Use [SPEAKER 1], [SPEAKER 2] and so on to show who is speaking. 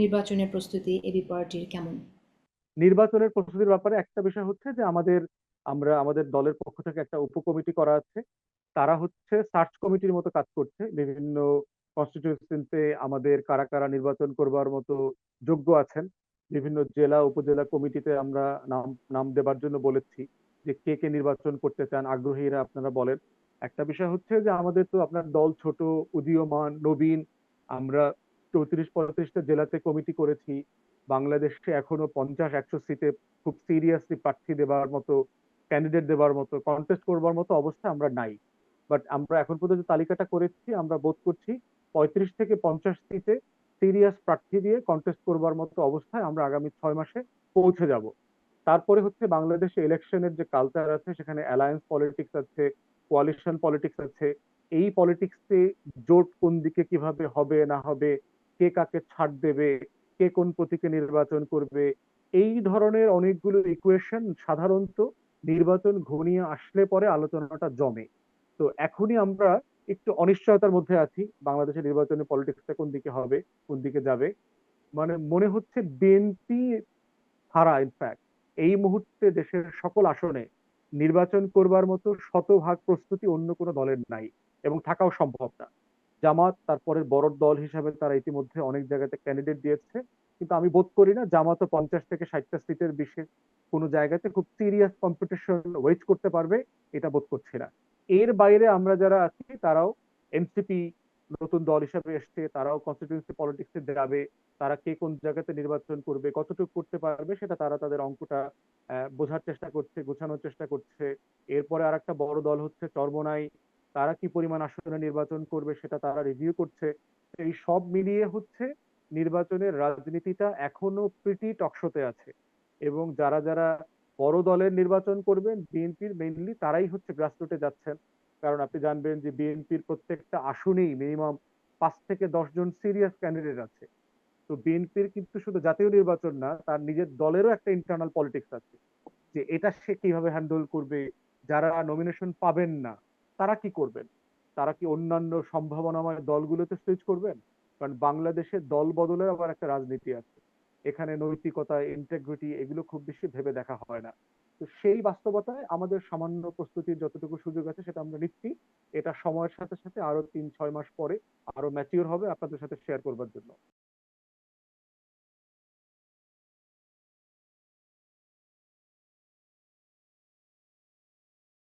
[SPEAKER 1] নির্বাচনের প্রস্তুতি এবি পার্টির কেমন?
[SPEAKER 2] নির্বাচনের প্রস্তুতির ব্যাপারে একটা বিষয় হচ্ছে যে আমাদের দলের পক্ষ থেকে একটা উপকমিটি করা আছে। তারা হচ্ছে সার্চ কমিটির মতো কাজ করছে। বিভিন্ন কনস্টিটিউয়েন্সিতে আমাদের কারা কারা নির্বাচন করবার মতো যোগ্য আছেন, বিভিন্ন জেলা উপজেলা কমিটিতে আমরা নাম নাম দেবার জন্য বলেছি যে কে কে নির্বাচন করতে চান, আগ্রহীরা আপনারা বলেন। একটা বিষয় হচ্ছে যে আমাদের তো আপনার দল ছোট, উদীয়মান, নবীন। আমরা 34-35টা জেলাতে কমিটি করেছি। বাংলাদেশে এখনো 50-100 সিটে খুব সিরিয়াসলি প্রার্থী দেবার মতো, ক্যান্ডিডেট দেবার মতো, কন্টেস্ট করবার মতো অবস্থা আমরা নাই। বাট আমরা এখন পর্যন্ত তালিকাটা করেছি, আমরা বোধ করছি 35 থেকে 50 সিটে সিরিয়াস প্রার্থী দিয়ে কন্টেস্ট করবার মতো অবস্থায় আমরা আগামী 6 মাসে পৌঁছে যাব। তারপরে হচ্ছে বাংলাদেশে ইলেকশনের যে কালচার আছে, সেখানে অ্যালায়েন্স পলিটিক্স আছে, কোয়ালিশন পলিটিক্স আছে। এই পলিটিক্সে জোট কোন দিকে কিভাবে হবে না হবে, কে কাকে ছাড় দেবে, কে কোন প্রতীকে নির্বাচন করবে, এই ধরনের অনেকগুলো ইকুয়েশন সাধারণত নির্বাচন ঘনিয়ে আসলে পরে আলোচনাটা জমে। তো এখনই আমরা একটু অনিশ্চয়তার মধ্যে আছি, বাংলাদেশের নির্বাচনের পলিটিক্সটা কোন দিকে হবে, কোন দিকে যাবে। মানে মনে হচ্ছে বিএনপি ছাড়া ইনফ্যাক্ট এই মুহূর্তে দেশের সকল আসনে নির্বাচন করবার মতো শতভাগ প্রস্তুতি অন্য কোনো দলের নাই, এবং থাকাও সম্ভব না। জামাত তারপরে বড় দল হিসাবে তারা ইতিমধ্যে অনেক জায়গাতে ক্যান্ডিডেট দিয়েছে, কিন্তু আমি বোধ করি না জামাতও 50 থেকে 60টা সিটের বেশি কোনো জায়গাতে খুব সিরিয়াস কম্পিটিশন ওয়েট করতে পারবে, এটা বোধ করছি না। এর বাইরে আমরা যারা আছি তারাও, এনসিপি নতুন দল হিসাবে এসছে, তারাও কনস্টিটিউয়েন্সি পলিটিক্সে যাবে। তারা কে কোন জায়গাতে নির্বাচন করবে, কতটুকু করতে পারবে, সেটা তারা তাদের অঙ্কটা বোঝার চেষ্টা করছে, গোছানোর চেষ্টা করছে। এরপরে আর একটা বড় দল হচ্ছে চরমোনাই, তারা কি পরিমাণ আসনে নির্বাচন করবে সেটা তারা রিভিউ করছে। এই সব মিলিয়ে হচ্ছে নির্বাচনের রাজনীতিটা এখনো প্রিটি টকশোতে আছে। এবং যারা যারা বড় দলের নির্বাচন করবেন, বিএনপির মেইনলি তারাই হচ্ছে গ্রাসরুটে যাচ্ছেন। কারণ আপনি জানবেন যে বিএনপির প্রত্যেকটা আসনেই মিনিমাম 5 থেকে 10 জন সিরিয়াস ক্যান্ডিডেট আছে। তো বিএনপির কিন্তু শুধু জাতীয় নির্বাচন না, তার নিজের দলেরও একটা ইন্টারনাল পলিটিক্স আছে, যে এটা সে কিভাবে হ্যান্ডেল করবে। যারা নমিনেশন পাবেন না তারা কি করবেন, তারা কি অন্যান্য সম্ভাবনাময় দলগুলোতে সুইচ করবেন? কারণ বাংলাদেশে দল বদলের আবার একটা রাজনীতি আছে, এখানে নৈতিকতা, ইন্টেগ্রিটি এগুলো খুব বেশি ভেবে দেখা হয় না। তো সেই বাস্তবতায় আমাদের সামান্য প্রস্তুতির যতটুকু সুযোগ আছে সেটা আমরা নিচ্ছি। এটা সময়ের সাথে সাথে আরো 3-6 মাস পরে আরো ম্যাচিওর হবে, আপনাদের সাথে শেয়ার করবার জন্য।